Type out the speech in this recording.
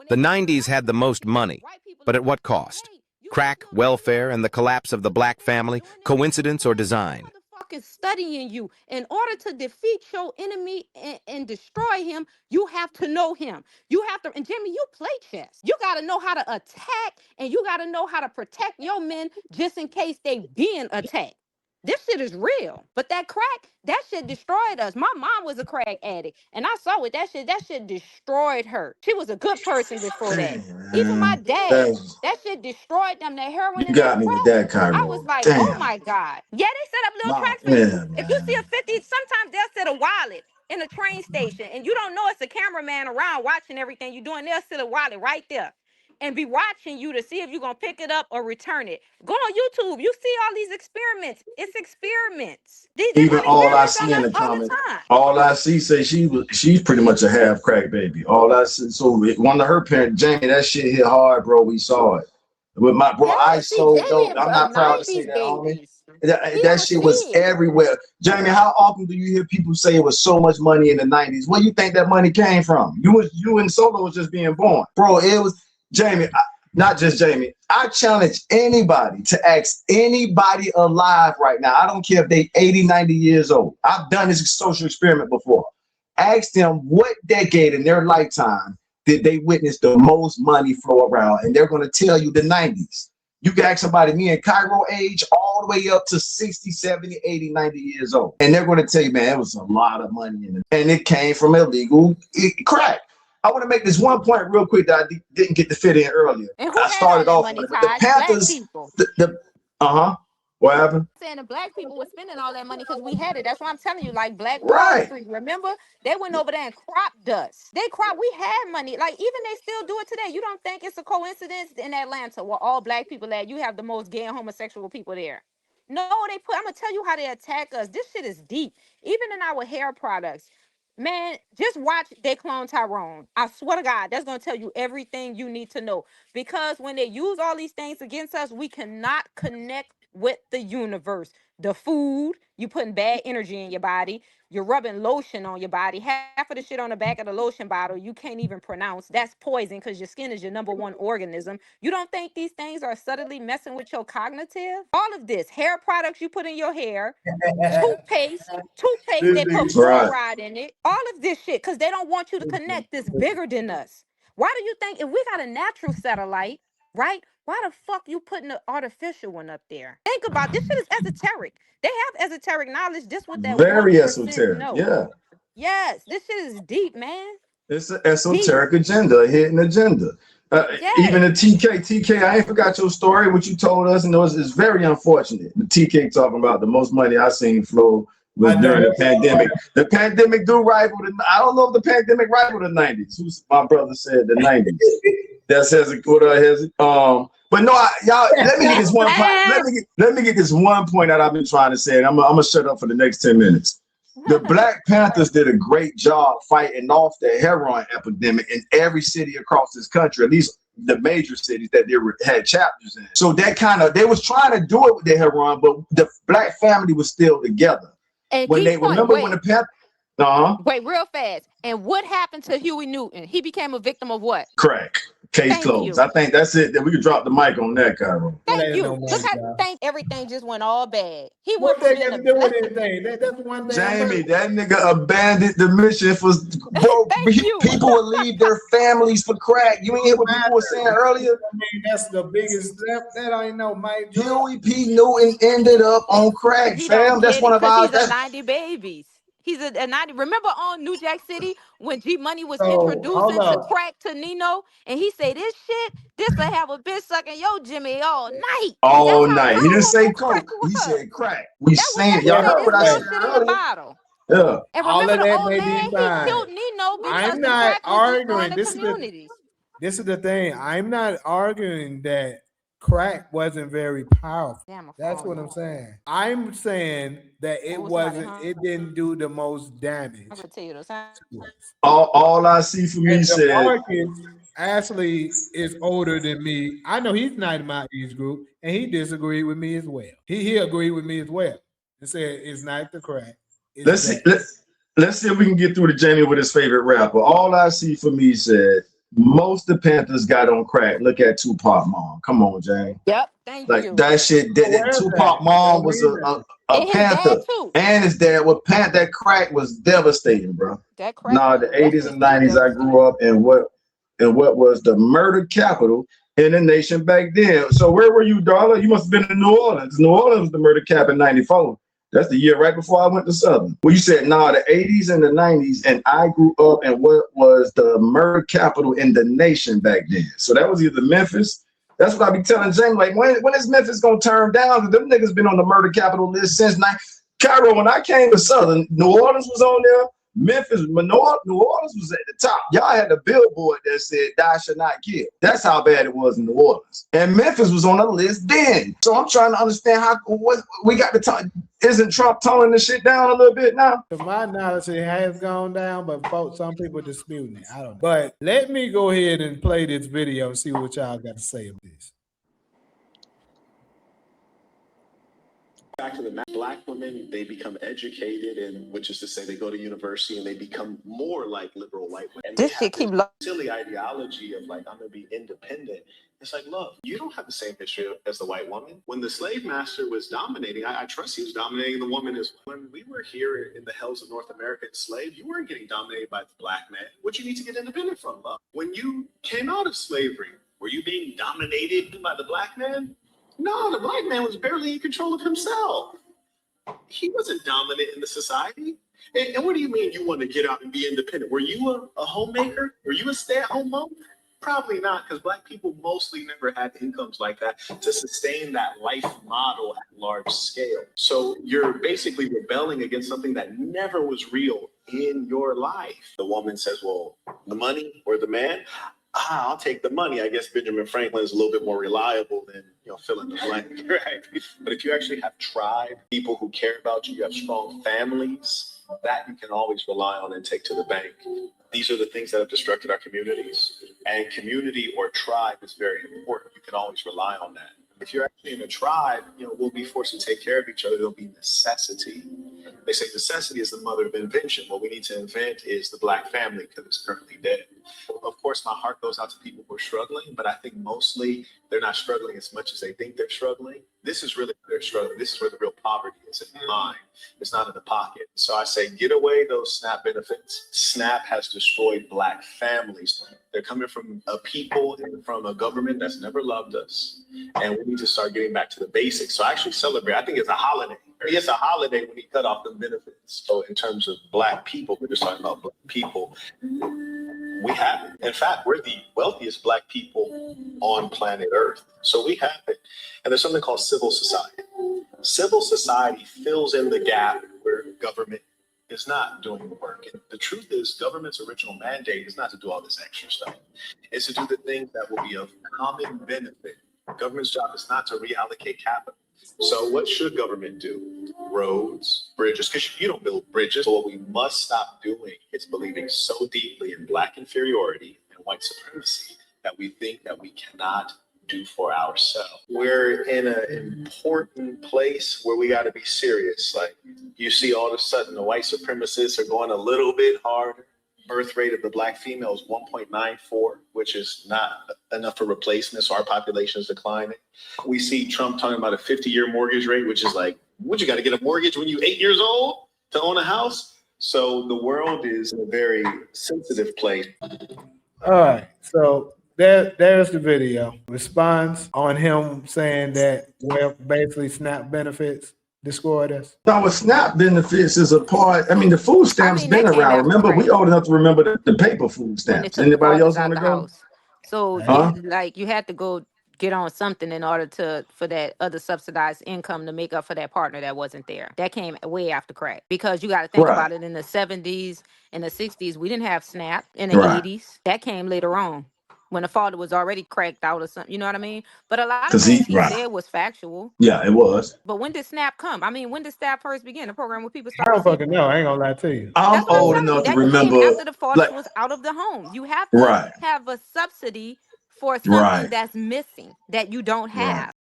The 90s had the most money, but at what cost? Crack, welfare, and the collapse of the black family, coincidence or design? Is studying you. In order to defeat your enemy and destroy him, you have to know him. You have to, and Jimmy, you play chess. You got to know how to attack, and you got to know how to protect your men just in case they being attacked. This shit is real. But that crack, that shit destroyed us. My mom was a crack addict, and I saw it. That shit destroyed her. She was a good person before that. Even my dad, that shit destroyed them. That heroin. You got me with that, Cairo. I was like, oh my God. Yeah, they set up little tracks for you. If you see a 50, sometimes they'll set a wallet in a train station, and you don't know it's a cameraman around watching everything you're doing. They'll set a wallet right there and be watching you to see if you're going to pick it up or return it. Go on YouTube. You see all these experiments. It's experiments. Even all I see in the comments, all I see say she's pretty much a half crack baby. All I see, so one of her parents, Jamie, that shit hit hard, bro. We saw it. With my bro, I so dope. I'm not proud to say that, homie. That shit was everywhere. Jamie, how often do you hear people say it was so much money in the 90s? Where you think that money came from? You and Solo was just being born. Bro, it was Jamie, not just Jamie. I challenge anybody to ask anybody alive right now. I don't care if they 80, 90 years old. I've done this social experiment before. Ask them what decade in their lifetime did they witness the most money flow around, and they're going to tell you the 90s. You can ask somebody, me and Cairo age, all the way up to 60, 70, 80, 90 years old. And they're going to tell you, man, it was a lot of money in it. And it came from illegal crack. I want to make this one point real quick that I didn't get to fit in earlier. I started off with the Panthers. What happened? Saying the black people were spending all that money because we had it. That's why I'm telling you, like Black Wall Street. Remember, they went over there and cropped us. We had money. Like even they still do it today. You don't think it's a coincidence in Atlanta where all black people at? You have the most gay and homosexual people there. No, I'm gonna tell you how they attack us. This shit is deep. Even in our hair products. Man, just watch They Clone Tyrone. I swear to God, that's going to tell you everything you need to know. Because when they use all these things against us, we cannot connect with the universe. The food, you putting bad energy in your body. You're rubbing lotion on your body. Half of the shit on the back of the lotion bottle, you can't even pronounce. That's poison because your skin is your number one organism. You don't think these things are subtly messing with your cognitive? All of this, hair products you put in your hair, toothpaste, they put fluoride in it. All of this shit because they don't want you to connect this bigger than us. Why do you think if we got a natural satellite, right? Why the fuck you putting the artificial one up there? Think about this shit is esoteric. They have esoteric knowledge. This what that very esoteric. Know. Yeah. Yes, this shit is deep, man. It's an esoteric agenda, a hidden agenda. Even the TK, I ain't forgot your story, what you told us, and it's very unfortunate. The TK talking about the most money I seen flow was during the pandemic. The pandemic do rival I don't know if the pandemic rival the 90s. My brother said the 90s. That says but no, y'all. Let me get this one point. Let me get this one point that I've been trying to say. And I'm gonna shut up for the next 10 minutes. The Black Panthers did a great job fighting off the heroin epidemic in every city across this country. At least the major cities that had chapters in. So they was trying to do it with the heroin, but the Black family was still together. And when when the Panthers. Wait, real fast. And what happened to Huey Newton? He became a victim of what? Crack. Case closed. I think that's it. That we can drop the mic on that, Cairo. Thank you. Look how everything just went all bad. He what they got to do with anything? That's one thing. Jamie, that nigga abandoned the mission for bro. People would leave their families for crack. You ain't hear what people were saying earlier? I mean, that's the biggest step that I know, Mike. Huey P. Newton ended up on crack, fam. That's one of our. He's a 90 babies. He's a 90. Remember on New Jack City when G Money was introducing to crack to Nino, and he said this will have a bitch sucking yo Jimmy all night. All night. He didn't say coke. He said crack. We saying y'all heard what I said earlier. Yeah. And remember the old man, he killed Nino because I'm not arguing. This is the thing. I'm not arguing that crack wasn't very powerful. That's what I'm saying. I'm saying that it didn't do the most damage. I'm gonna tell you those. All I see for me said Ashley is older than me. I know he's not in my age group, and he disagreed with me as well. He agreed with me as well and said it's not the crack. Let's see if we can get through to Jamie with his favorite rapper. All I see for me said most of the Panthers got on crack. Look at Tupac mom. Come on, Jane. Yep. Thank Like you. that shit. Tupac mom was a And his Panther, dad too. and his dad was Panther. That crack was devastating, bro. That crack Nah, was the 80s and definitely 90s, I grew up in what was the murder capital in the nation back then. So where were you, darling? You must have been in New Orleans. New Orleans was the murder cap in 94. That's the year right before I went to Southern. Well, you said, nah, the 80s and the 90s, and I grew up in what was the murder capital in the nation back then. So that was either Memphis. That's what I be telling James, like, when is Memphis gonna turn down? Because them niggas been on the murder capital list since Cairo. When I came to Southern, New Orleans was on there. Memphis, New Orleans was at the top. Y'all had a billboard that said "Die Shall Not Kill." That's how bad it was in New Orleans. And Memphis was on the list then. So I'm trying to understand what we got to talk. Isn't Trump toning this shit down a little bit now? To my knowledge, it has gone down, but some people disputing it. I don't know. But let me go ahead and play this video and see what y'all got to say of this. Back to the Black women, they become educated, and which is to say they go to university and they become more like liberal white women. And this shit keep silly ideology of like, I'm gonna be independent. It's like, look, you don't have the same history as the white woman. When the slave master was dominating, I trust he was dominating the woman as well. When we were here in the hells of North America enslaved, you weren't getting dominated by the black man. What you need to get independent from, love. When you came out of slavery, were you being dominated by the black man? No, the black man was barely in control of himself. He wasn't dominant in the society. And what do you mean you want to get out and be independent? Were you a homemaker? Were you a stay-at-home mom? Probably not, because Black people mostly never had incomes like that to sustain that life model at large scale. So you're basically rebelling against something that never was real in your life. The woman says, well, the money or the man? I'll take the money. I guess Benjamin Franklin is a little bit more reliable than, fill in the blank, right? But if you actually have tribe, people who care about you have strong families, that you can always rely on and take to the bank. These are the things that have destructed our communities. And community or tribe is very important. You can always rely on that. If you're actually in a tribe, we'll be forced to take care of each other. There'll be necessity. They say necessity is the mother of invention. What we need to invent is the Black family because it's currently dead. Of course, my heart goes out to people who are struggling, but I think mostly they're not struggling as much as they think they're struggling. This is really where they're struggling. This is where the real poverty is in the mind. It's not in the pocket. So I say, get away those SNAP benefits. SNAP has destroyed Black families. They're coming from a people and from a government that's never loved us. And we need to start getting back to the basics. So I actually celebrate. I think it's a holiday. It's a holiday when he cut off the benefits. So in terms of Black people, we're just talking about Black people. We have it. In fact, we're the wealthiest Black people on planet Earth. So we have it. And there's something called civil society. Civil society fills in the gap where government is not doing the work. And the truth is, government's original mandate is not to do all this extra stuff. It's to do the things that will be of common benefit. Government's job is not to reallocate capital. So what should government do? Roads, bridges, because you don't build bridges. So what we must stop doing is believing so deeply in Black inferiority and white supremacy that we think that we cannot do for ourselves. We're in an important place where we got to be serious. Like you see all of a sudden the white supremacists are going a little bit harder. Birth rate of the Black female is 1.94, which is not enough for replacement. So our population is declining. We see Trump talking about a 50-year mortgage rate, which is like, what, you got to get a mortgage when you're 8 years old to own a house? So the world is in a very sensitive place. All right. So there's the video. Response on him saying that, well, basically SNAP benefits destroyed us. No, with SNAP benefits is a part. I mean, the food stamps been around. Remember, we old enough to remember the paper food stamps. Anybody else want to go? So like you had to go get on something in order for that other subsidized income to make up for that partner that wasn't there. That came way after crack, because you got to think about it. In the 70s and the 60s, we didn't have SNAP. In the 80s, that came later on, when the father was already cracked out or something, you know what I mean? But a lot of things he said was factual. Yeah, it was. But when did SNAP come? I mean, when did SNAP first begin? The program where people started. I don't fucking know. I ain't gonna lie to you. I'm old enough to remember. After the father was out of the home, you have to have a subsidy for something that's missing that you don't have.